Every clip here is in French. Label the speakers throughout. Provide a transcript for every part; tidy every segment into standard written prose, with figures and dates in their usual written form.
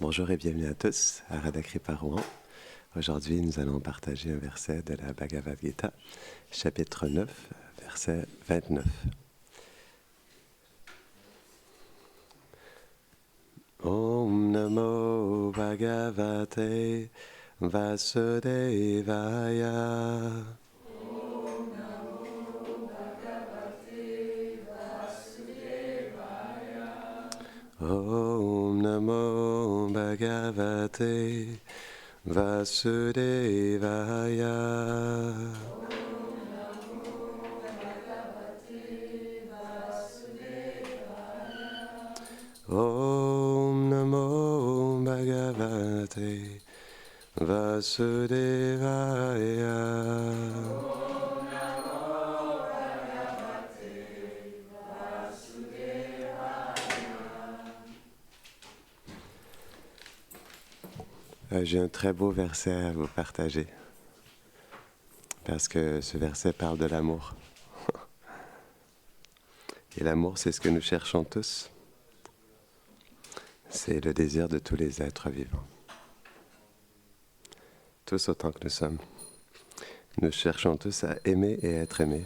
Speaker 1: Bonjour et bienvenue à tous à Radha-Kripa Rouen. Aujourd'hui, nous allons partager un verset de la Bhagavad Gita, chapitre 9, verset 29. Om Namo Bhagavate Vasudevaya. Om Namo Bhagavate Vasudevaya. Om Namo Bhagavate Vasudevaya. J'ai un très beau verset à vous partager, parce que ce verset parle de l'amour. Et l'amour, c'est ce que nous cherchons tous. C'est le désir de tous les êtres vivants. Tous autant que nous sommes. Nous cherchons tous à aimer et être aimés.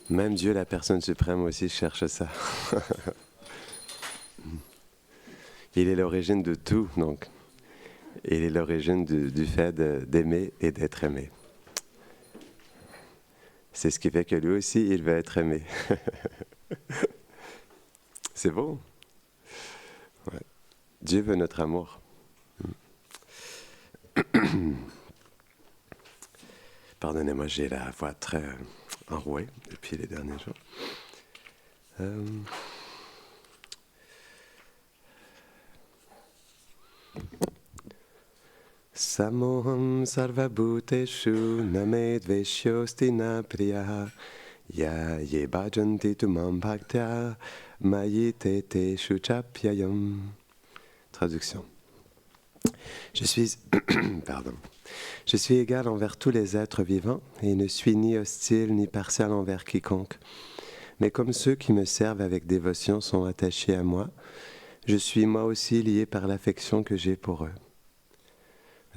Speaker 1: Même Dieu, la personne suprême, aussi cherche ça. Il est l'origine de tout, donc. Il est l'origine du fait d'aimer et d'être aimé. C'est ce qui fait que lui aussi, il veut être aimé. C'est beau. Ouais. Dieu veut notre amour. Pardonnez-moi, j'ai la voix très enrouée depuis les derniers jours. Samoham sarvabhuteshu namedveshyosti na priyaha ya ye bhajanti tumam bhaktya mayite te shuchapyayam. Traduction. Je suis égal envers tous les êtres vivants et ne suis ni hostile ni partial envers quiconque. Mais comme ceux qui me servent avec dévotion sont attachés à moi, je suis moi aussi lié par l'affection que j'ai pour eux.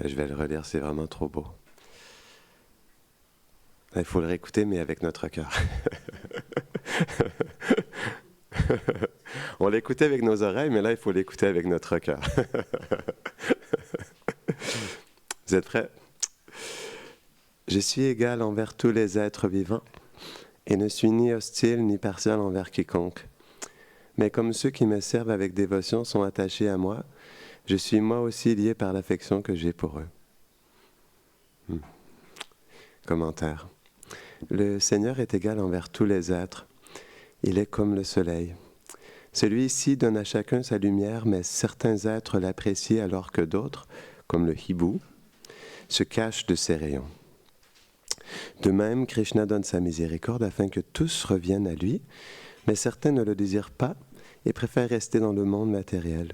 Speaker 1: Je vais le relire, c'est vraiment trop beau. Il faut le réécouter, mais avec notre cœur. On l'écoutait avec nos oreilles, mais là, il faut l'écouter avec notre cœur. Vous êtes prêts? Je suis égal envers tous les êtres vivants et ne suis ni hostile ni partial envers quiconque. Mais comme ceux qui me servent avec dévotion sont attachés à moi, je suis moi aussi lié par l'affection que j'ai pour eux. Commentaire. Le Seigneur est égal envers tous les êtres. Il est comme le soleil. Celui-ci donne à chacun sa lumière, mais certains êtres l'apprécient alors que d'autres, comme le hibou, se cachent de ses rayons. De même, Krishna donne sa miséricorde afin que tous reviennent à lui, mais certains ne le désirent pas et préfèrent rester dans le monde matériel.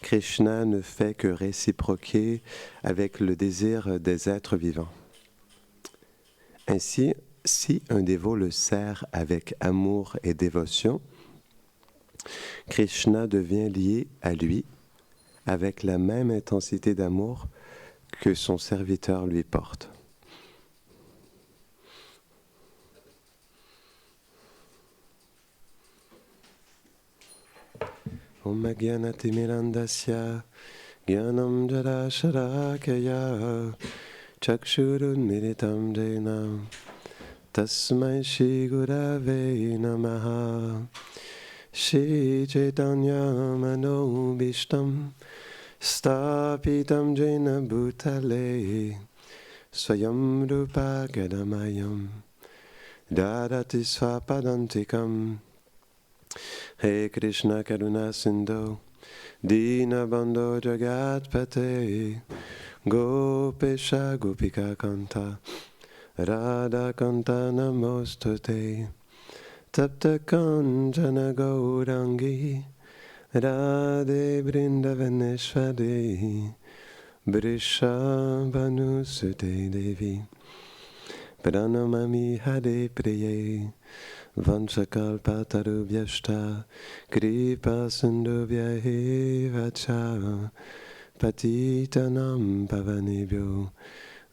Speaker 1: Krishna ne fait que réciproquer avec le désir des êtres vivants. Ainsi, si un dévot le sert avec amour et dévotion, Krishna devient lié à lui avec la même intensité d'amour que son serviteur lui porte. Om Gyanati Mirandasya Gyanam Jara Sharakaya Chakshurun Militam Jena Tasmai Shri Gurave Namaha Shri Chaitanya Manobishtam Stapitam Jena Bhutale Swayam Rupa Gadamayam Dadati Swapadantikam He Krishna Karuna Sindhu Dina Bandho Jagat Pate Gopesha Gopika Kanta Radha Kanta Namostute Tapta Kanjana Gaurangi Radhe Vrindavaneshwari Vrishabhanusute Devi Pranamami Hare Priye Vanchakalpatarubhyashta Kripa Sindhubhyaeva cha Patitanam Pavanebhyo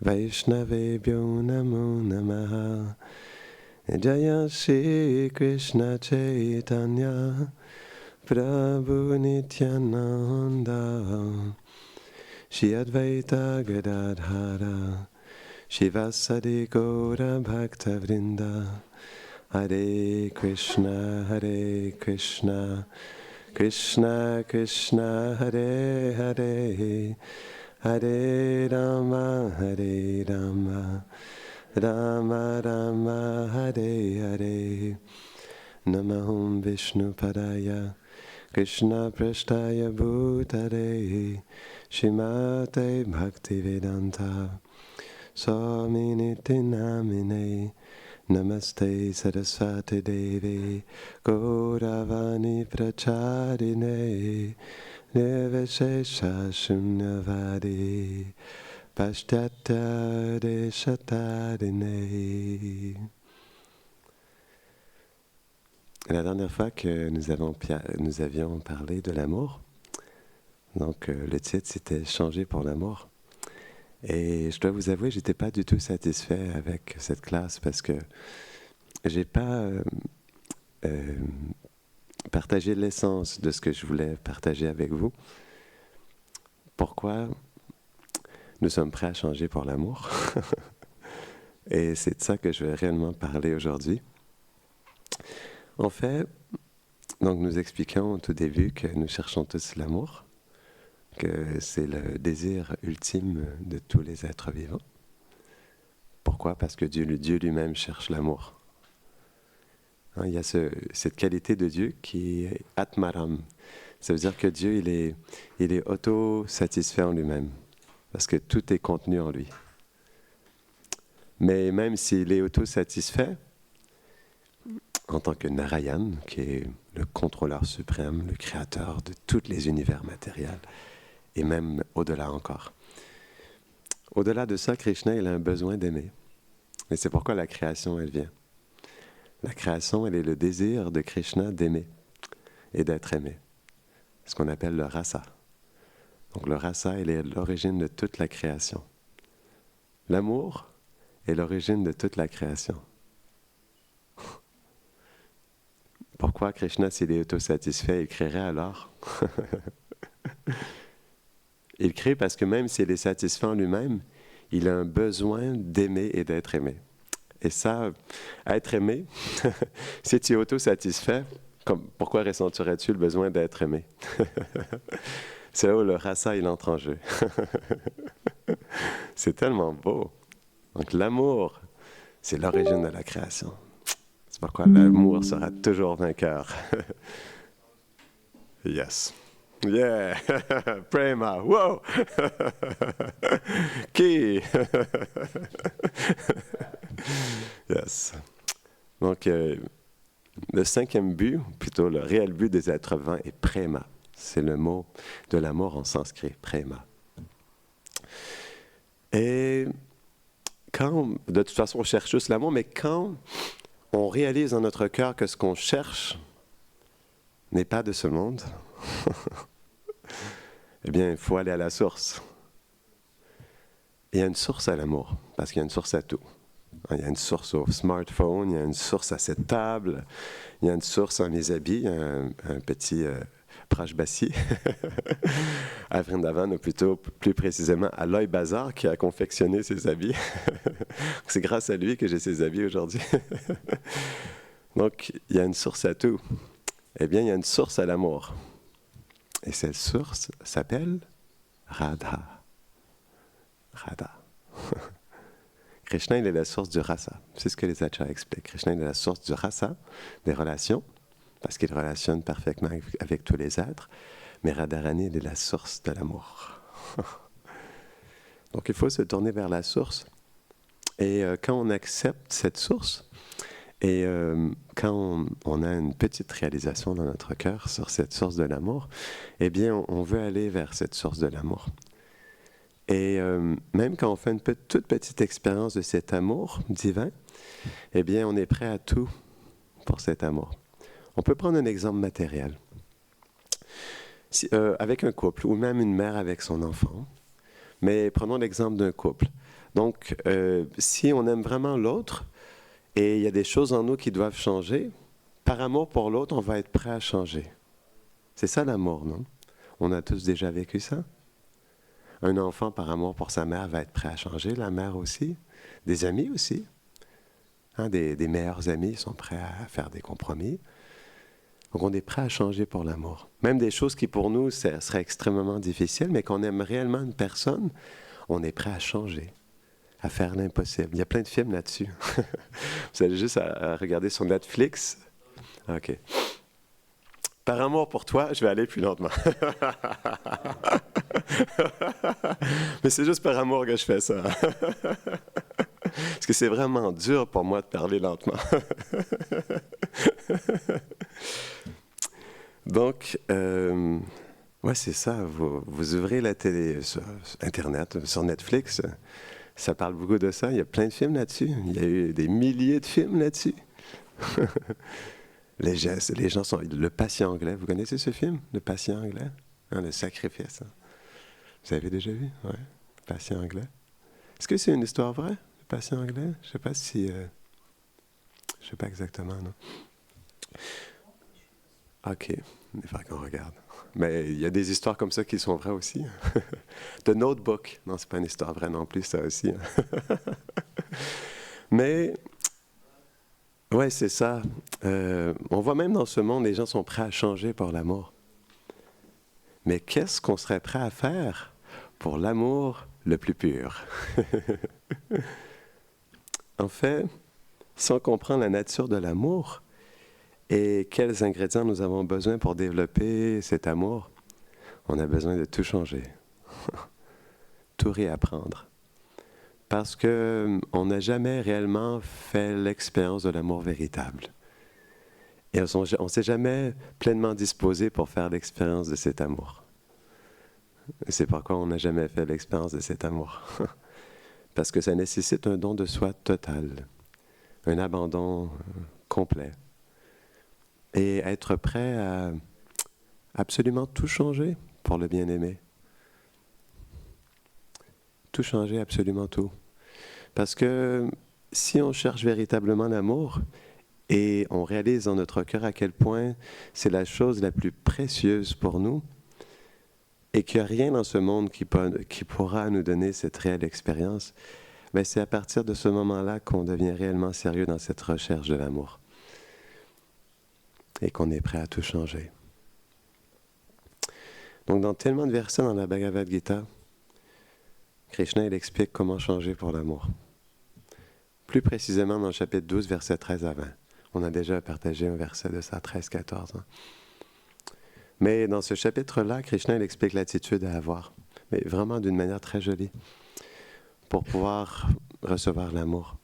Speaker 1: Vaishnavebhyo Namo Namaha. Jaya Shri Krishna Chaitanya Prabhu Nityananda Shri Advaita Gadadhara Shivasadi Gaura Bhakta Vrinda. Hare Krishna, Krishna Krishna, Hare Hare, Hare Rama, Rama Rama, Hare Hare. Namaham Vishnu Padaya, Krishna Prashtaya Bhutare, Shrimate Bhaktivedanta, Swami Niti Namine. Namaste Saraswati Devi Gauravani Pracharine Nirvishesha Shunyavadi Pashtata Deshatarine. La dernière fois que nous avions parlé de l'amour, donc le titre c'était Changer pour l'amour. Et je dois vous avouer, je n'étais pas du tout satisfait avec cette classe parce que j'ai pas partagé l'essence de ce que je voulais partager avec vous. Pourquoi nous sommes prêts à changer pour l'amour? Et c'est de ça que je vais réellement parler aujourd'hui. En fait, donc nous expliquons au tout début que nous cherchons tous l'amour, que c'est le désir ultime de tous les êtres vivants. Pourquoi? Parce que Dieu lui-même cherche l'amour. Il y a cette qualité de Dieu qui est Atmaram. Ça veut dire que Dieu, il est auto-satisfait en lui-même, parce que tout est contenu en lui. Mais même s'il est auto-satisfait, en tant que Narayan, qui est le contrôleur suprême, le créateur de tous les univers matériels, et même au-delà encore. Au-delà de ça, Krishna, il a un besoin d'aimer. Et c'est pourquoi la création, elle vient. La création, elle est le désir de Krishna d'aimer et d'être aimé. Ce qu'on appelle le rasa. Donc le rasa, il est l'origine de toute la création. L'amour est l'origine de toute la création. Pourquoi Krishna, s'il est autosatisfait, il créerait alors? Il crée parce que même s'il est satisfait en lui-même, il a un besoin d'aimer et d'être aimé. Et ça, être aimé, si tu es auto-satisfait, pourquoi ressentirais-tu le besoin d'être aimé? C'est là où le rasa, il entre en jeu. C'est tellement beau. Donc l'amour, c'est l'origine de la création. C'est pourquoi l'amour sera toujours vainqueur. Yes. Yeah, Prema, wow! Qui? Yes. Donc, le cinquième but, plutôt le réel but des êtres vivants est Prema. C'est le mot de l'amour en sanskrit, Prema. Et quand, de toute façon, on cherche juste l'amour, mais quand on réalise dans notre cœur que ce qu'on cherche n'est pas de ce monde, eh bien, il faut aller à la source. Il y a une source à l'amour, parce qu'il y a une source à tout. Il y a une source au smartphone, il y a une source à cette table, il y a une source en mes habits, un petit Prajbasi, à Vrindavan, ou plutôt plus précisément à Loy Bazar, qui a confectionné ces habits. C'est grâce à lui que j'ai ces habits aujourd'hui. Donc, il y a une source à tout. Eh bien, il y a une source à l'amour. Et cette source s'appelle Radha. Radha. Krishna, il est la source du rasa. C'est ce que les acharyas expliquent. Krishna, il est la source du rasa, des relations, parce qu'il relationne parfaitement avec tous les êtres. Mais Radharani, il est la source de l'amour. Donc, il faut se tourner vers la source. Et quand on accepte cette source, et quand on a une petite réalisation dans notre cœur sur cette source de l'amour, eh bien, on veut aller vers cette source de l'amour. Et même quand on fait une toute petite expérience de cet amour divin, eh bien, on est prêt à tout pour cet amour. On peut prendre un exemple matériel. Avec un couple, ou même une mère avec son enfant, mais prenons l'exemple d'un couple. Donc, si on aime vraiment l'autre, et il y a des choses en nous qui doivent changer, par amour pour l'autre, on va être prêt à changer. C'est ça l'amour, non? On a tous déjà vécu ça? Un enfant, par amour pour sa mère, va être prêt à changer, la mère aussi. Des amis aussi. Hein, des meilleurs amis sont prêts à faire des compromis. Donc on est prêt à changer pour l'amour. Même des choses qui pour nous seraient extrêmement difficiles, mais qu'on aime réellement une personne, on est prêt à changer, à faire l'impossible. Il y a plein de films là-dessus. Vous allez juste à regarder sur Netflix. OK. Par amour pour toi, je vais aller plus lentement. Mais c'est juste par amour que je fais ça. Parce que c'est vraiment dur pour moi de parler lentement. Donc, ouais, c'est ça. Vous ouvrez la télé sur Internet, sur Netflix, ça parle beaucoup de ça. Il y a plein de films là-dessus. Il y a eu des milliers de films là-dessus. Les gens sont... Le patient anglais, vous connaissez ce film? Le patient anglais? Hein, le sacrifice. Hein? Vous avez déjà vu? Oui, le patient anglais. Est-ce que c'est une histoire vraie, le patient anglais? Je ne sais pas si... je ne sais pas exactement, non? OK, il faut qu'on regarde. Mais il y a des histoires comme ça qui sont vraies aussi. The Notebook. Non, c'est pas une histoire vraie non plus, ça aussi. Mais... ouais, c'est ça. On voit même dans ce monde, les gens sont prêts à changer pour l'amour. Mais qu'est-ce qu'on serait prêt à faire pour l'amour le plus pur? En fait, si on comprend la nature de l'amour et quels ingrédients nous avons besoin pour développer cet amour, on a besoin de tout changer, tout réapprendre. Parce qu'on n'a jamais réellement fait l'expérience de l'amour véritable. Et on ne s'est jamais pleinement disposé pour faire l'expérience de cet amour. C'est pourquoi on n'a jamais fait l'expérience de cet amour. Parce que ça nécessite un don de soi total, un abandon complet. Et être prêt à absolument tout changer pour le bien-aimé. Tout changer, absolument tout. Parce que si on cherche véritablement l'amour, et on réalise dans notre cœur à quel point c'est la chose la plus précieuse pour nous, et qu'il n'y a rien dans ce monde qui pourra nous donner cette réelle expérience, mais c'est à partir de ce moment-là qu'on devient réellement sérieux dans cette recherche de l'amour. Et qu'on est prêt à tout changer. Donc dans tellement de versets dans la Bhagavad Gita, Krishna il explique comment changer pour l'amour. Plus précisément dans le chapitre 12, versets 13 à 20. On a déjà partagé un verset de ça, 13-14. Hein. Mais dans ce chapitre-là, Krishna il explique l'attitude à avoir, mais vraiment d'une manière très jolie, pour pouvoir recevoir l'amour.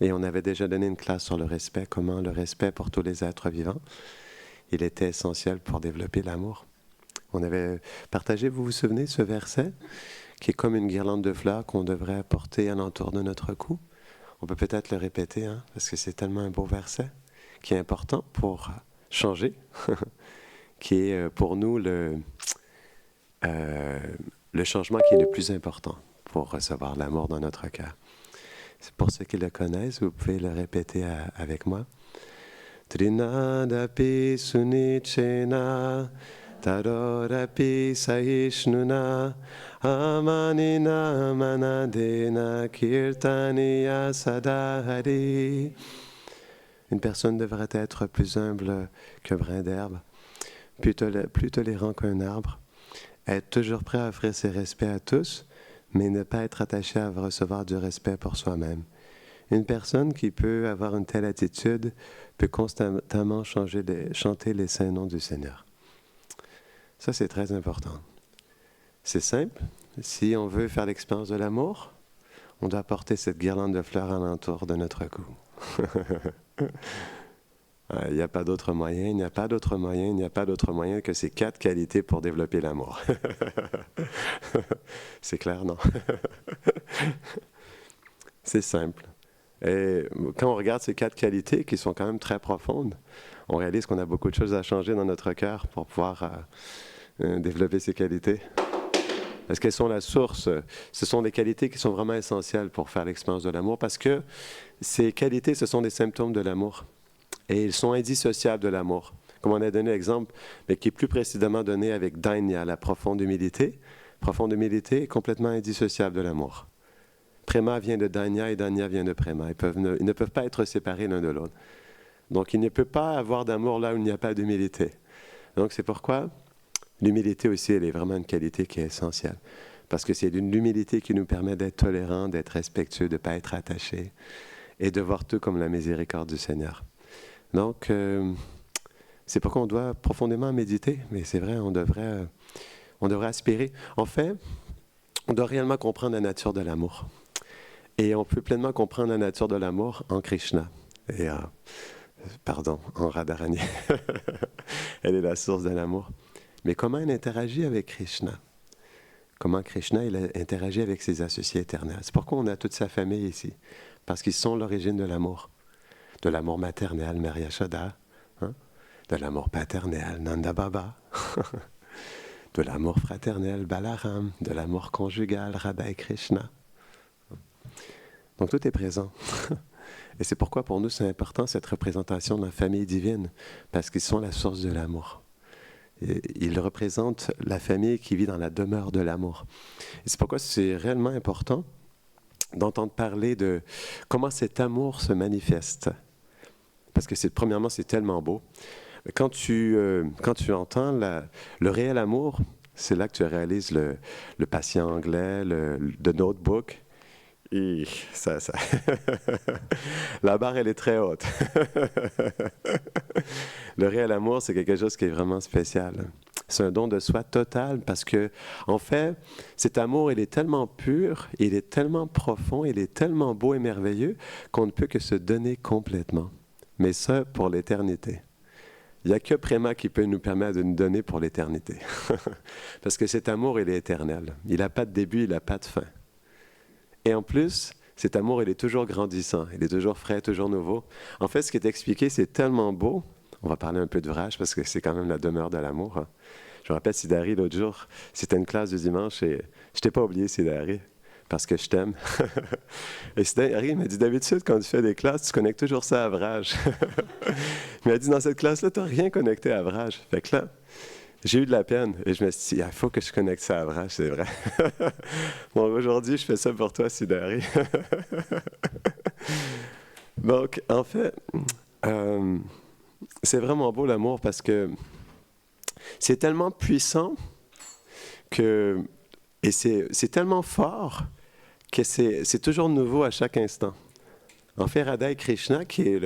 Speaker 1: Et on avait déjà donné une classe sur le respect, comment le respect pour tous les êtres vivants, il était essentiel pour développer l'amour. On avait partagé, vous vous souvenez, ce verset, qui est comme une guirlande de fleurs qu'on devrait porter alentour de notre cou. On peut peut-être le répéter, hein, parce que c'est tellement un beau verset, qui est important pour changer, qui est pour nous le changement qui est le plus important pour recevoir l'amour dans notre cœur. C'est pour ceux qui le connaissent, vous pouvez le répéter avec moi. Trinadapi sunichena tarorapi sahishnuna amanina manadena kirtaniya sadahari. Une personne devrait être plus humble qu'un brin d'herbe, plus tolérant qu'un arbre, être toujours prêt à offrir ses respects à tous, mais ne pas être attaché à recevoir du respect pour soi-même. Une personne qui peut avoir une telle attitude peut constamment chanter les saints noms du Seigneur. Ça, c'est très important. C'est simple. Si on veut faire l'expérience de l'amour, on doit porter cette guirlande de fleurs alentour de notre cou. Il n'y a pas d'autre moyen, il n'y a pas d'autre moyen, il n'y a pas d'autre moyen que ces 4 qualités pour développer l'amour. C'est clair, non? C'est simple. Et quand on regarde ces 4 qualités qui sont quand même très profondes, on réalise qu'on a beaucoup de choses à changer dans notre cœur pour pouvoir développer ces qualités. Parce qu'elles sont la source. Ce sont des qualités qui sont vraiment essentielles pour faire l'expérience de l'amour, parce que ces qualités, ce sont des symptômes de l'amour. Et ils sont indissociables de l'amour. Comme on a donné l'exemple, mais qui est plus précisément donné avec Dainya, la profonde humilité. Profonde humilité est complètement indissociable de l'amour. Prema vient de Dainya et Dainya vient de Prema. Ils ne peuvent pas être séparés l'un de l'autre. Donc il ne peut pas avoir d'amour là où il n'y a pas d'humilité. Donc c'est pourquoi l'humilité aussi, elle est vraiment une qualité qui est essentielle. Parce que c'est l'humilité qui nous permet d'être tolérants, d'être respectueux, de ne pas être attachés et de voir tout comme la miséricorde du Seigneur. Donc, c'est pourquoi on doit profondément méditer. Mais c'est vrai, on devrait aspirer. En fait, on doit réellement comprendre la nature de l'amour. Et on peut pleinement comprendre la nature de l'amour en Krishna. Et, en Radharani. Elle est la source de l'amour. Mais comment elle interagit avec Krishna? Comment Krishna il interagit avec ses associés éternels? C'est pourquoi on a toute sa famille ici. Parce qu'ils sont l'origine de l'amour. De l'amour maternel, Mère Yashoda. Hein? De l'amour paternel, Nanda Baba. De l'amour fraternel, Balaram. De l'amour conjugal, Radha et Krishna. Donc tout est présent. Et c'est pourquoi pour nous c'est important cette représentation de la famille divine. Parce qu'ils sont la source de l'amour. Il représente la famille qui vit dans la demeure de l'amour. Et c'est pourquoi c'est réellement important d'entendre parler de comment cet amour se manifeste. Parce que premièrement, c'est tellement beau. Quand tu entends le réel amour, c'est là que tu réalises le patient anglais, the notebook. Et ça. La barre, elle est très haute. Le réel amour, c'est quelque chose qui est vraiment spécial. C'est un don de soi total parce que, en fait, cet amour, il est tellement pur, il est tellement profond, il est tellement beau et merveilleux qu'on ne peut que se donner complètement. Mais ça, pour l'éternité. Il n'y a que Prema qui peut nous permettre de nous donner pour l'éternité. Parce que cet amour, il est éternel. Il n'a pas de début, il n'a pas de fin. Et en plus, cet amour, il est toujours grandissant, il est toujours frais, toujours nouveau. En fait, ce qui est expliqué, c'est tellement beau. On va parler un peu de Vraj, parce que c'est quand même la demeure de l'amour. Hein. Je me rappelle, Sidari, l'autre jour, c'était une classe de dimanche, et je t'ai pas oublié, Sidari, parce que je t'aime. Et Sidari m'a dit, d'habitude, quand tu fais des classes, tu connectes toujours ça à Vraj. Il m'a dit, dans cette classe-là, tu n'as rien connecté à Vraj. Fait que là, j'ai eu de la peine et je me suis dit, il faut que je connecte ça à Vraj, c'est vrai. Bon, aujourd'hui, je fais ça pour toi, Sidari. Donc, en fait, c'est vraiment beau l'amour parce que c'est tellement puissant et c'est tellement fort que c'est toujours nouveau à chaque instant. En fait, Radha et Krishna, qui est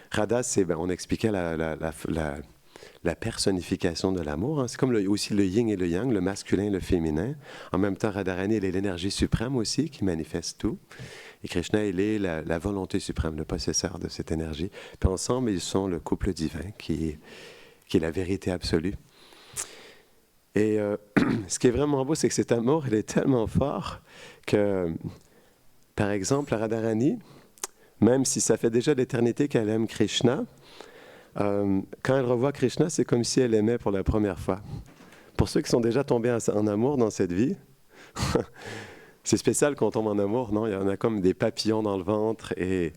Speaker 1: Radha, on expliquait la personnification de l'amour. Hein. C'est comme aussi le yin et le yang, le masculin et le féminin. En même temps, Radharani, elle est l'énergie suprême aussi qui manifeste tout. Et Krishna, il est la volonté suprême, le possesseur de cette énergie. Puis ensemble, ils sont le couple divin qui est la vérité absolue. Et ce qui est vraiment beau, c'est que cet amour, il est tellement fort que, par exemple, Radharani, même si ça fait déjà l'éternité qu'elle aime Krishna, quand elle revoit Krishna, c'est comme si elle aimait pour la première fois. Pour ceux qui sont déjà tombés en amour dans cette vie, c'est spécial quand on tombe en amour, non? Il y en a comme des papillons dans le ventre et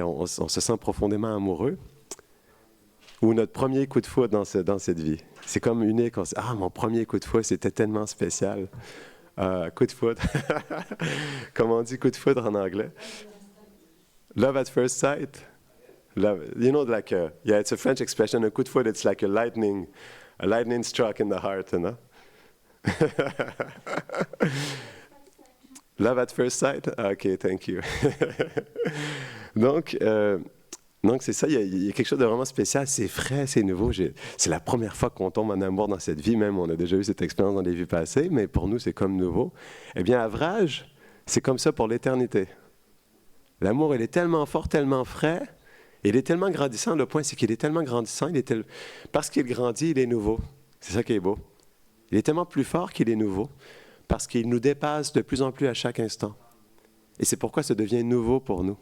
Speaker 1: on se sent profondément amoureux. Ou notre premier coup de foudre dans cette vie. C'est comme unique. On se dit, mon premier coup de foudre, c'était tellement spécial. Coup de foudre. Comment on dit coup de foudre en anglais? Love at first sight. Love, it's a French expression. A coup de foudre, it's like a lightning struck in the heart, you know? Love at first sight? Okay, thank you. Donc c'est ça, il y a quelque chose de vraiment spécial, c'est frais, c'est nouveau. C'est la première fois qu'on tombe en amour dans cette vie, même on a déjà eu cette expérience dans les vies passées, mais pour nous, c'est comme nouveau. Eh bien, à Vraj, c'est comme ça pour l'éternité. L'amour, il est tellement fort, tellement frais, il est tellement grandissant, le point c'est qu'il est tellement grandissant, parce qu'il grandit, il est nouveau. C'est ça qui est beau. Il est tellement plus fort qu'il est nouveau, parce qu'il nous dépasse de plus en plus à chaque instant. Et c'est pourquoi ça devient nouveau pour nous.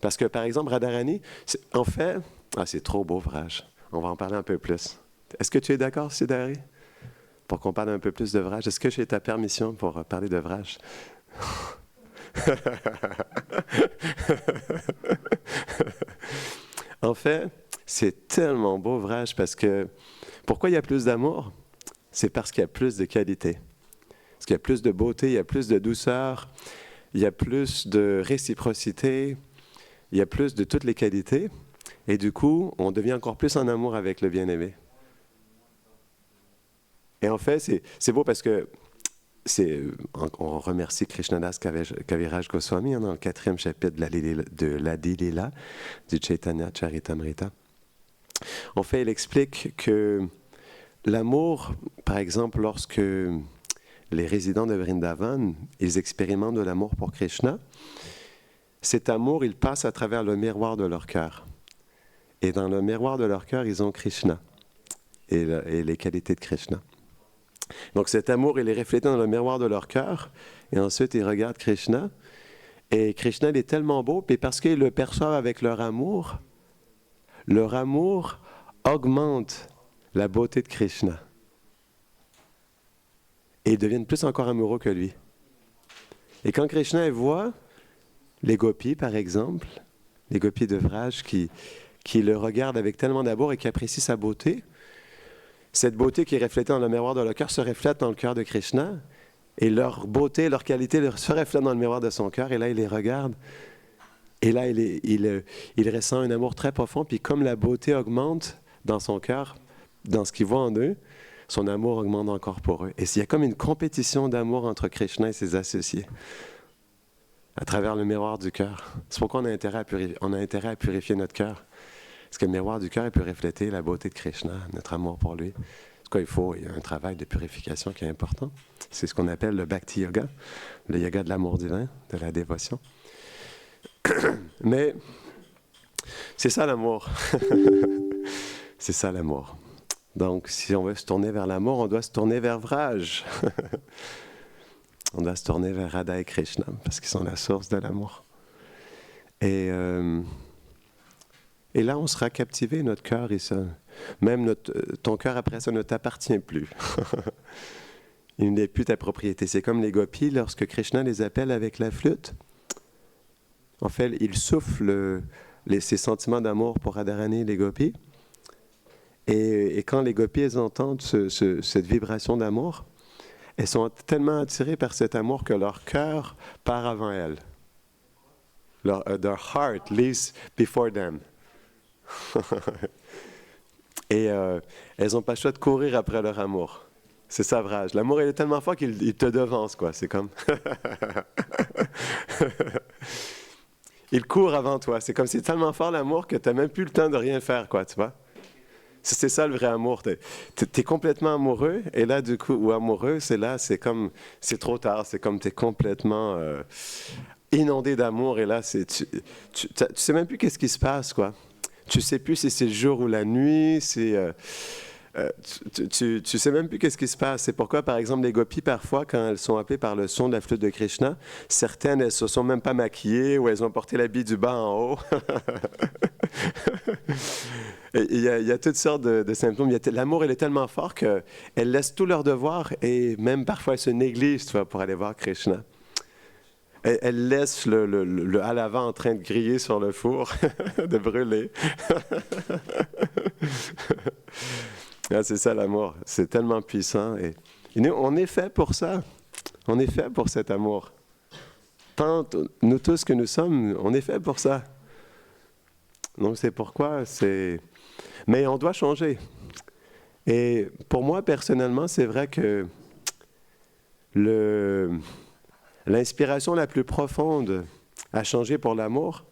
Speaker 1: Parce que, par exemple, Radharani, en fait... Ah, c'est trop beau, Vraj. On va en parler un peu plus. Est-ce que tu es d'accord, Siddhari? Pour qu'on parle un peu plus de Vraj. Est-ce que j'ai ta permission pour parler de Vraj? En fait, c'est tellement beau, Vraj, parce que... Pourquoi il y a plus d'amour? C'est parce qu'il y a plus de qualité. Parce qu'il y a plus de beauté, il y a plus de douceur, il y a plus de réciprocité, il y a plus de toutes les qualités. Et du coup, on devient encore plus en amour avec le bien-aimé. Et en fait, c'est beau parce que on remercie Krishnadas Kaviraj Goswami dans le 4e chapitre de l'Adi Lila du Chaitanya Charitamrita. En fait, il explique que l'amour, par exemple, lorsque les résidents de Vrindavan, ils expérimentent de l'amour pour Krishna, cet amour, il passe à travers le miroir de leur cœur. Et dans le miroir de leur cœur, ils ont Krishna et les qualités de Krishna. Donc cet amour, il est reflété dans le miroir de leur cœur, et ensuite ils regardent Krishna, et Krishna il est tellement beau, puis parce qu'ils le perçoivent avec leur amour augmente la beauté de Krishna. Et ils deviennent plus encore amoureux que lui. Et quand Krishna voit les gopis, par exemple, les gopis de Vraj qui le regardent avec tellement d'amour et qui apprécient sa beauté, cette beauté qui est reflétée dans le miroir de leur cœur se reflète dans le cœur de Krishna, et leur beauté, leur qualité se reflète dans le miroir de son cœur, et là il les regarde, et là il ressent un amour très profond, puis comme la beauté augmente dans son cœur, dans ce qu'il voit en eux, son amour augmente encore pour eux. Et il y a comme une compétition d'amour entre Krishna et ses associés, à travers le miroir du cœur. C'est pourquoi on a intérêt à purifier notre cœur. Parce que le miroir du cœur, il peut refléter la beauté de Krishna, notre amour pour lui. En tout cas, il y a un travail de purification qui est important. C'est ce qu'on appelle le Bhakti Yoga, le yoga de l'amour divin, de la dévotion. Mais c'est ça l'amour. C'est ça l'amour. Donc, si on veut se tourner vers l'amour, on doit se tourner vers Vraj. On doit se tourner vers Radha et Krishna, parce qu'ils sont la source de l'amour. Et là, on sera captivé, notre cœur, même ton cœur, après ça, ne t'appartient plus. Il n'est plus ta propriété. C'est comme les gopis, lorsque Krishna les appelle avec la flûte. En fait, il souffle ses sentiments d'amour pour Radharani, les gopis. Et quand les gopis, elles entendent cette vibration d'amour, elles sont tellement attirées par cet amour que leur cœur part avant elles. Their heart leaves before them. Et elles n'ont pas le choix de courir après leur amour. C'est ça, Vraj. L'amour, il est tellement fort qu'il te devance, quoi. C'est comme... il court avant toi. C'est comme c'est tellement fort l'amour que tu n'as même plus le temps de rien faire, quoi, tu vois. C'est ça le vrai amour. T'es complètement amoureux, et là, du coup, ou amoureux, c'est comme, c'est trop tard. C'est comme tu es complètement inondé d'amour, et là, tu sais même plus qu'est-ce qui se passe, quoi. Tu sais plus si c'est le jour ou la nuit, tu sais même plus qu'est-ce qui se passe. C'est pourquoi, par exemple, les gopis, parfois, quand elles sont appelées par le son de la flûte de Krishna, certaines, elles se sont même pas maquillées, ou elles ont porté l'habit du bas en haut. Il y a toutes sortes de symptômes. L'amour, il est tellement fort qu'elles laissent tous leurs devoirs, et même parfois elles se négligent, tu vois, pour aller voir Krishna. Elle laisse le à l'avant en train de griller sur le four, de brûler. Ah, c'est ça l'amour, c'est tellement puissant. Et nous, on est fait pour ça. On est fait pour cet amour. Tant nous tous que nous sommes, on est fait pour ça. Donc c'est pourquoi Mais on doit changer. Et pour moi, personnellement, c'est vrai que l'inspiration la plus profonde à changer pour l'amour,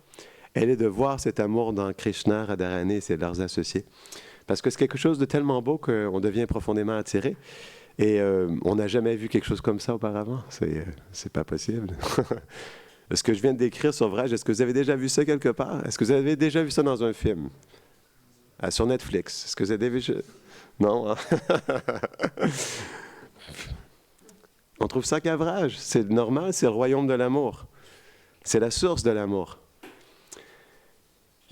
Speaker 1: elle est de voir cet amour dans Krishna, Radharani et leurs associés. Parce que c'est quelque chose de tellement beau qu'on devient profondément attiré. Et on n'a jamais vu quelque chose comme ça auparavant. C'est pas possible. Ce que je viens de décrire sur Vraj, est-ce que vous avez déjà vu ça quelque part? Est-ce que vous avez déjà vu ça dans un film? Sur Netflix? Est-ce que vous avez déjà... Non? Hein? On trouve ça qu'à Vraj. C'est normal, c'est le royaume de l'amour. C'est la source de l'amour.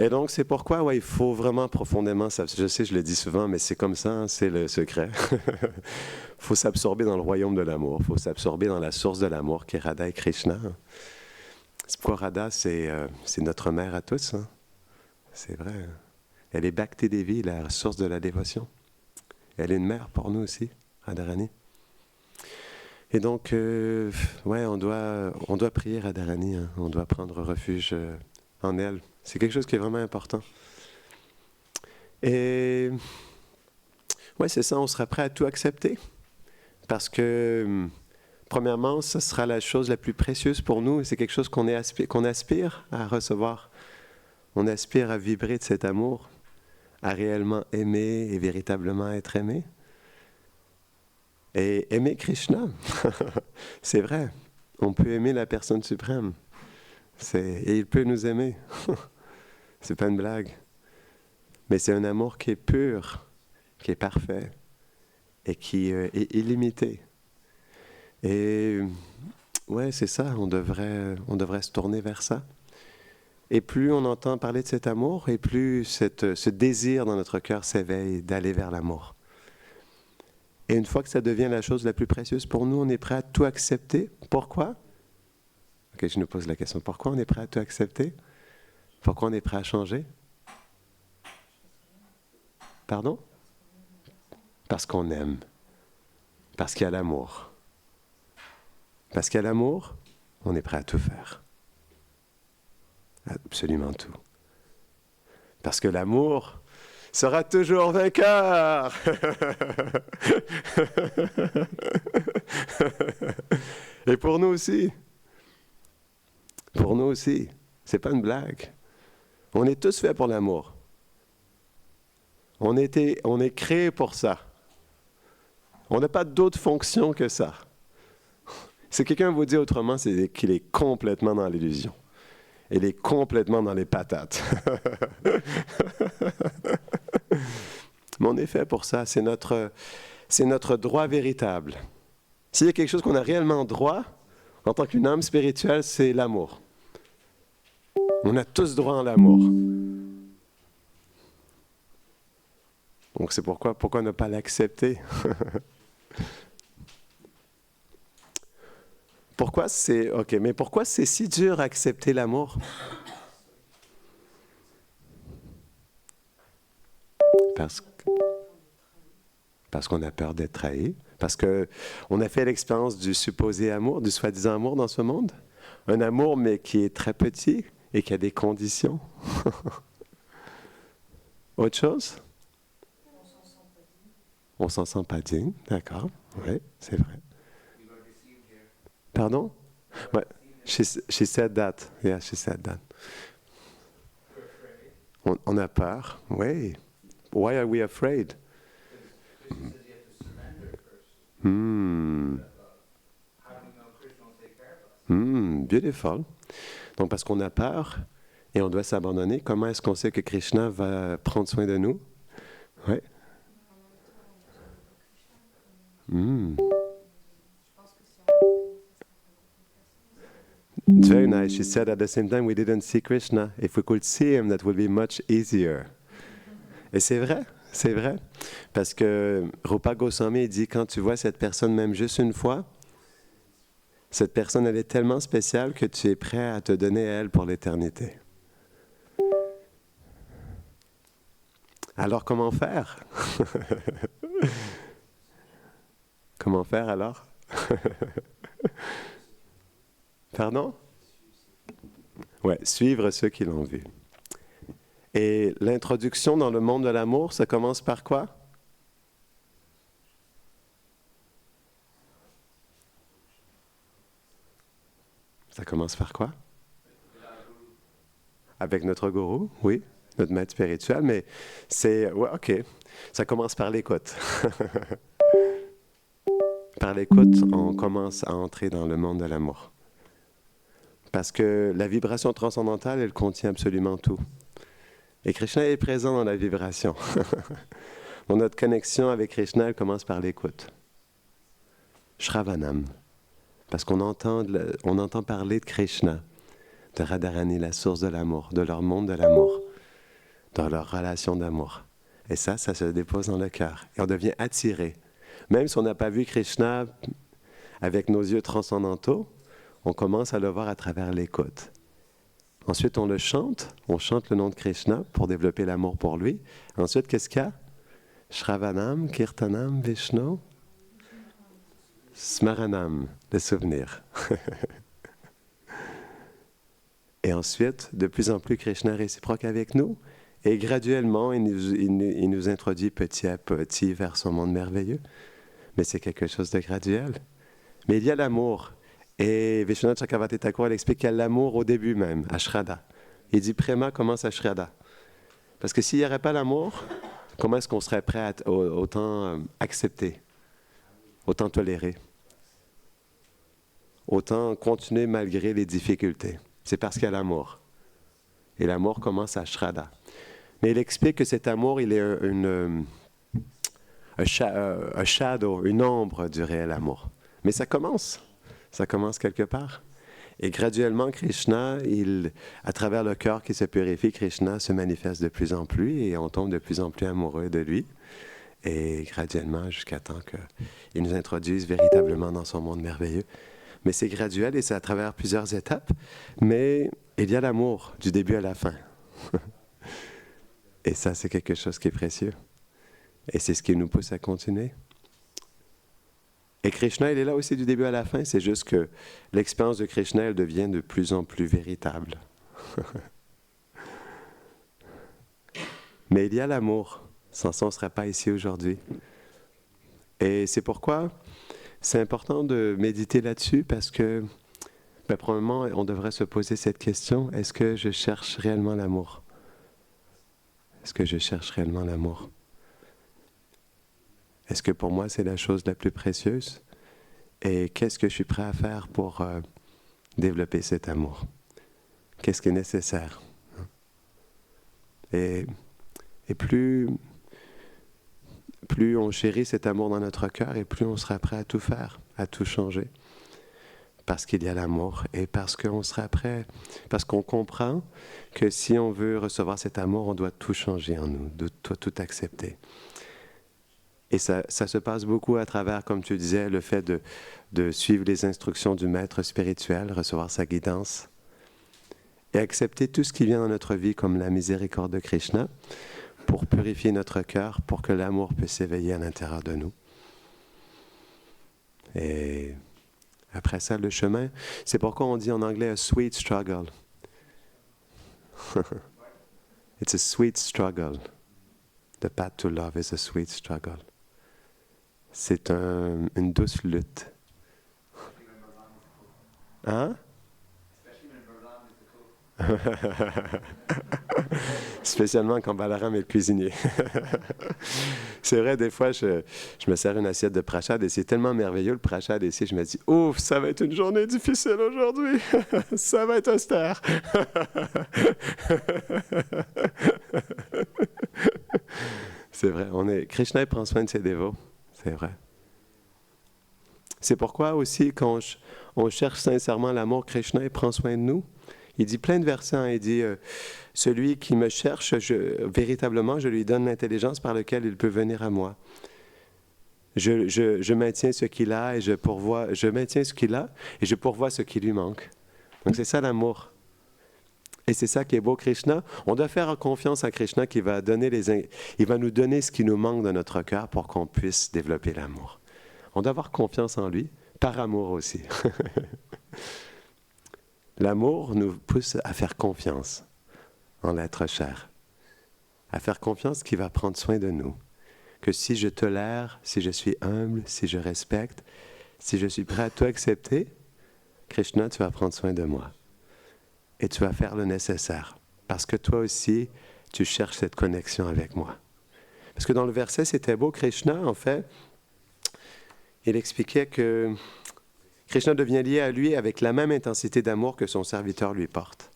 Speaker 1: Et donc, c'est pourquoi ouais, il faut vraiment profondément, je sais, je le dis souvent, mais c'est comme ça, hein, c'est le secret. Il faut s'absorber dans le royaume de l'amour, il faut s'absorber dans la source de l'amour qui est Radha et Krishna. C'est pourquoi Radha, c'est notre mère à tous. Hein. C'est vrai. Elle est Bhakti Devi, la source de la dévotion. Elle est une mère pour nous aussi, Radharani. Et donc, ouais, on doit prier Radharani, hein. On doit prendre refuge en elle. C'est quelque chose qui est vraiment important. Et ouais, c'est ça, on sera prêt à tout accepter. Parce que, premièrement, ce sera la chose la plus précieuse pour nous. C'est quelque chose qu'on aspire à recevoir. On aspire à vibrer de cet amour, à réellement aimer et véritablement être aimé. Et aimer Krishna, c'est vrai. On peut aimer la personne suprême. Et il peut nous aimer. C'est pas une blague. Mais c'est un amour qui est pur, qui est parfait et qui est illimité. Et ouais, c'est ça, on devrait se tourner vers ça. Et plus on entend parler de cet amour, et plus ce désir dans notre cœur s'éveille d'aller vers l'amour. Et une fois que ça devient la chose la plus précieuse pour nous, on est prêt à tout accepter. Pourquoi? Ok, je nous pose la question. Pourquoi on est prêt à tout accepter? Pourquoi on est prêt à changer? Pardon? Parce qu'on aime. Parce qu'il y a l'amour. Parce qu'il y a l'amour, on est prêt à tout faire. Absolument tout. Parce que l'amour sera toujours vainqueur. Et pour nous aussi. Pour nous aussi. C'est pas une blague. On est tous faits pour l'amour. On est créés pour ça. On n'a pas d'autre fonction que ça. Si quelqu'un vous dit autrement, c'est qu'il est complètement dans l'illusion. Il est complètement dans les patates. Mais on est fait pour ça. C'est notre droit véritable. S'il y a quelque chose qu'on a réellement droit, en tant qu'une âme spirituelle, c'est l'amour. On a tous droit à l'amour. Donc c'est pourquoi ne pas l'accepter? Pourquoi c'est si dur d'accepter l'amour? Parce qu'on a peur d'être trahi. Parce qu'on a fait l'expérience du supposé amour, du soi-disant amour dans ce monde. Un amour, mais qui est très petit et qui a des conditions. Autre chose? On s'en sent pas digne, d'accord. Oui, c'est vrai. Pardon? Ouais. She said that. Yeah, she said that. On a peur. Oui. Why are we afraid? Beautiful. Donc, parce qu'on a peur et on doit s'abandonner, comment est-ce qu'on sait que Krishna va prendre soin de nous? Oui. It's very nice. She said at the same time, we didn't see Krishna. If we could see him, that would be much easier. Et c'est vrai, c'est vrai. Parce que Rupa Goswami dit, quand tu vois cette personne même juste une fois, cette personne, elle est tellement spéciale que tu es prêt à te donner à elle pour l'éternité. Alors, comment faire? Comment faire alors? Pardon? Ouais, suivre ceux qui l'ont vu. Et l'introduction dans le monde de l'amour, ça commence par quoi? Ça commence par quoi? Avec notre gourou, oui, notre maître spirituel, mais c'est... Ouais, ok, ça commence par l'écoute. Par l'écoute, on commence à entrer dans le monde de l'amour. Parce que la vibration transcendantale, elle contient absolument tout. Et Krishna est présent dans la vibration. Donc notre connexion avec Krishna, elle commence par l'écoute. Shravanam. Parce qu'on entend parler de Krishna, de Radharani, la source de l'amour, de leur monde de l'amour. dans leur relation d'amour. Et ça se dépose dans le cœur. Et on devient attiré. Même si on n'a pas vu Krishna avec nos yeux transcendantaux, on commence à le voir à travers l'écoute. Ensuite, on chante le nom de Krishna pour développer l'amour pour lui. Ensuite, qu'est-ce qu'il y a? Shravanam, Kirtanam, Vishnu, Smaranam, le souvenir. Et ensuite, de plus en plus, Krishna est réciproque avec nous. Et graduellement, il nous introduit petit à petit vers son monde merveilleux. Mais c'est quelque chose de graduel. Mais il y a l'amour. Et Vishwanath Chakravarti Thakur, elle explique qu'il y a l'amour au début même, à Shraddha. Il dit Prema commence à Shraddha. Parce que s'il n'y aurait pas l'amour, comment est-ce qu'on serait prêt à autant accepter, autant tolérer, autant continuer malgré les difficultés? C'est parce qu'il y a l'amour. Et l'amour commence à Shraddha. Mais il explique que cet amour, il est un shadow, une ombre du réel amour. Mais ça commence quelque part. Et graduellement, Krishna, à travers le cœur qui se purifie, Krishna se manifeste de plus en plus et on tombe de plus en plus amoureux de lui. Et graduellement, jusqu'à temps qu'il nous introduise véritablement dans son monde merveilleux. Mais c'est graduel et c'est à travers plusieurs étapes. Mais il y a l'amour du début à la fin. Et ça, c'est quelque chose qui est précieux. Et c'est ce qui nous pousse à continuer. Et Krishna, il est là aussi du début à la fin. C'est juste que l'expérience de Krishna, elle devient de plus en plus véritable. Mais il y a l'amour. Sans ça, on ne serait pas ici aujourd'hui. Et c'est pourquoi c'est important de méditer là-dessus parce que, probablement, on devrait se poser cette question. Est-ce que je cherche réellement l'amour? Est-ce que je cherche réellement l'amour? Est-ce que pour moi, c'est la chose la plus précieuse? Et qu'est-ce que je suis prêt à faire pour développer cet amour? Qu'est-ce qui est nécessaire? Et plus on chérit cet amour dans notre cœur, et plus on sera prêt à tout faire, à tout changer. Parce qu'il y a l'amour et parce qu'on sera prêt, parce qu'on comprend que si on veut recevoir cet amour, on doit tout changer en nous, doit tout accepter. Et ça se passe beaucoup à travers, comme tu disais, le fait de suivre les instructions du maître spirituel, recevoir sa guidance et accepter tout ce qui vient dans notre vie comme la miséricorde de Krishna pour purifier notre cœur, pour que l'amour puisse s'éveiller à l'intérieur de nous. Et après ça, le chemin, c'est pourquoi on dit en anglais « a sweet struggle ». It's a sweet struggle. The path to love is a sweet struggle. C'est une douce lutte. Hein? Spécialement quand Balaram est le cuisinier. C'est vrai, des fois, je me sers une assiette de prachad et c'est tellement merveilleux le prachad ici, je me dis, ouf, ça va être une journée difficile aujourd'hui. Ça va être austère. C'est vrai, Krishna prend soin de ses dévots. C'est vrai. C'est pourquoi aussi, quand on cherche sincèrement l'amour, Krishna il prend soin de nous. Il dit plein de versets, hein, il dit « Celui qui me cherche, véritablement, je lui donne l'intelligence par laquelle il peut venir à moi. Je maintiens ce qu'il a et je maintiens ce qu'il a et je pourvois ce qui lui manque. » Donc c'est ça l'amour. Et c'est ça qui est beau, Krishna. On doit faire confiance à Krishna qui va il va nous donner ce qui nous manque dans notre cœur pour qu'on puisse développer l'amour. On doit avoir confiance en lui, par amour aussi. L'amour nous pousse à faire confiance en l'être cher, à faire confiance qu'il va prendre soin de nous, que si je tolère, si je suis humble, si je respecte, si je suis prêt à tout accepter, Krishna, tu vas prendre soin de moi et tu vas faire le nécessaire, parce que toi aussi, tu cherches cette connexion avec moi. Parce que dans le verset, c'était beau, Krishna, en fait, il expliquait que Krishna devient lié à lui avec la même intensité d'amour que son serviteur lui porte.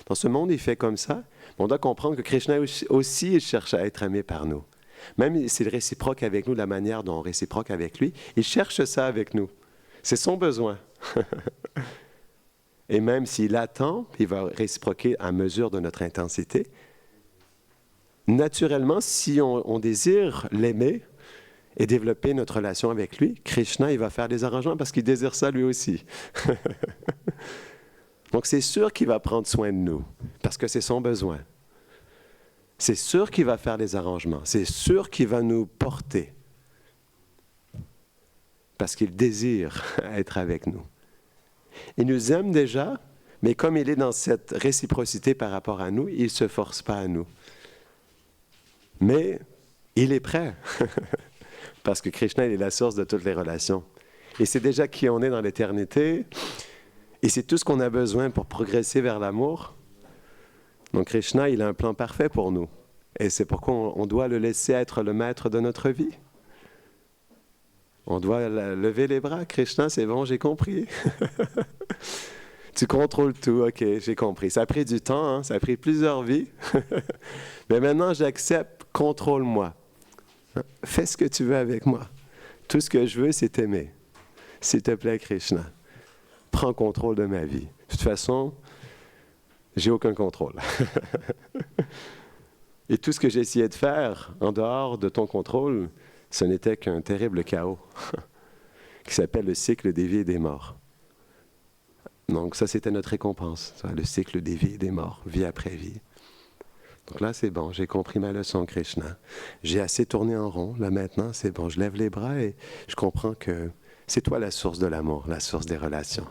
Speaker 1: Dans ce monde, il fait comme ça. On doit comprendre que Krishna aussi il cherche à être aimé par nous. Même s'il réciproque avec nous de la manière dont on réciproque avec lui, il cherche ça avec nous. C'est son besoin. Et même s'il attend, il va réciproquer à mesure de notre intensité. naturellement, si on désire l'aimer et développer notre relation avec lui, Krishna, il va faire des arrangements parce qu'il désire ça lui aussi. Donc c'est sûr qu'il va prendre soin de nous parce que c'est son besoin. C'est sûr qu'il va faire des arrangements. C'est sûr qu'il va nous porter parce qu'il désire être avec nous. Il nous aime déjà, mais comme il est dans cette réciprocité par rapport à nous, il ne se force pas à nous. Mais il est prêt, parce que Krishna il est la source de toutes les relations. Et c'est déjà qui on est dans l'éternité, et c'est tout ce qu'on a besoin pour progresser vers l'amour. Donc Krishna, il a un plan parfait pour nous. Et c'est pourquoi on doit le laisser être le maître de notre vie. On doit lever les bras. Krishna, c'est bon, j'ai compris. Tu contrôles tout, ok, j'ai compris. Ça a pris du temps, hein? Ça a pris plusieurs vies. Mais maintenant, j'accepte, contrôle-moi. Fais ce que tu veux avec moi. Tout ce que je veux, c'est t'aimer. S'il te plaît, Krishna, prends contrôle de ma vie. De toute façon, j'ai aucun contrôle. Et tout ce que j'ai essayé de faire en dehors de ton contrôle, ce n'était qu'un terrible chaos qui s'appelle le cycle des vies et des morts. Donc ça, c'était notre récompense, le cycle des vies et des morts, vie après vie. Donc là, c'est bon, j'ai compris ma leçon, Krishna. J'ai assez tourné en rond, là maintenant, c'est bon, je lève les bras et je comprends que c'est toi la source de l'amour, la source des relations.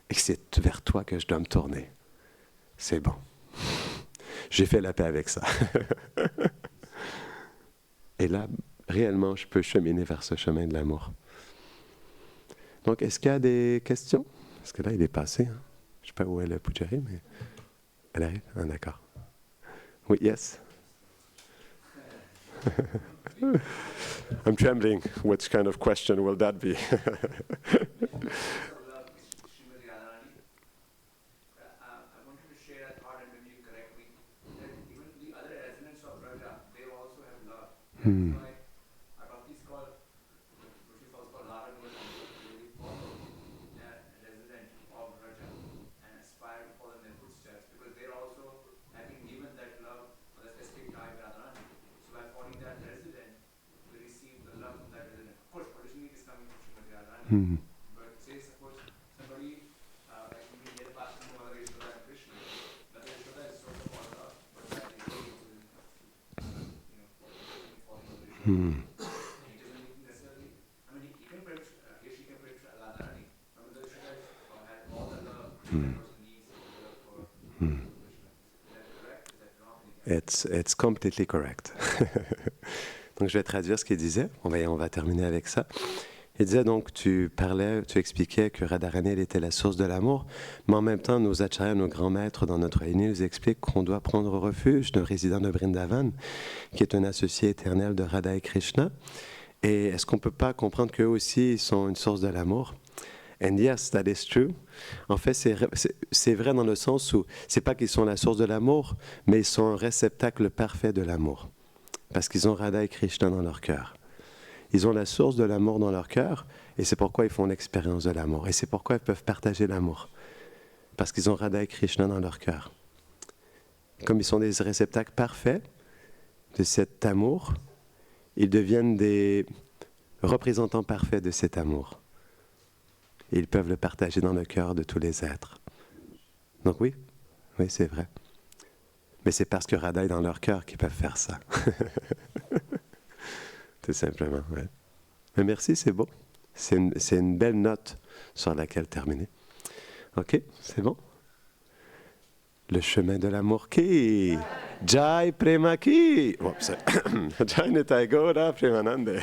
Speaker 1: Et que c'est vers toi que je dois me tourner. C'est bon. J'ai fait la paix avec ça. Et là, réellement, je peux cheminer vers ce chemin de l'amour. Donc, est-ce qu'il y a des questions? Parce que là, il est passé. Hein? Je ne sais pas où est le Pujari, mais elle arrive. Ah, d'accord. Oui, yes. I'm trembling. What kind of question will that be?
Speaker 2: But say suppose somebody like we get past Mother Yashoda and Krishna, Mother Yashoda is sort of all love, but that is falling Mother Yashoda. He doesn't necessarily. I mean, he can pray. She can pray to Radharani. Mother Yashoda had all the love that person needs for Krishna. Is that correct? Is that wrong?
Speaker 1: It's completely correct. Donc je vais traduire ce qu'il disait. On va terminer avec ça. Il disait donc, tu expliquais que Radharani était la source de l'amour, mais en même temps, nos acharyas, nos grands maîtres dans notre lignée nous expliquent qu'on doit prendre refuge d'un résident de Vrindavan, qui est un associé éternel de Radha et Krishna. Et est-ce qu'on ne peut pas comprendre qu'eux aussi ils sont une source de l'amour? And yes, that is true. En fait, c'est vrai dans le sens où c'est pas qu'ils sont la source de l'amour, mais ils sont un réceptacle parfait de l'amour, parce qu'ils ont Radha et Krishna dans leur cœur. Ils ont la source de l'amour dans leur cœur, et c'est pourquoi ils font l'expérience de l'amour. Et c'est pourquoi ils peuvent partager l'amour. Parce qu'ils ont Radha et Krishna dans leur cœur. Comme ils sont des réceptacles parfaits de cet amour, ils deviennent des représentants parfaits de cet amour. Et ils peuvent le partager dans le cœur de tous les êtres. Donc oui, c'est vrai. Mais c'est parce que Radha est dans leur cœur qu'ils peuvent faire ça. Tout simplement, ouais. Mais merci, c'est beau. C'est une belle note sur laquelle terminer. Ok, c'est bon? Le chemin de l'amour qui? Jai Prema ki? Jai Nitai Gaura Premanande.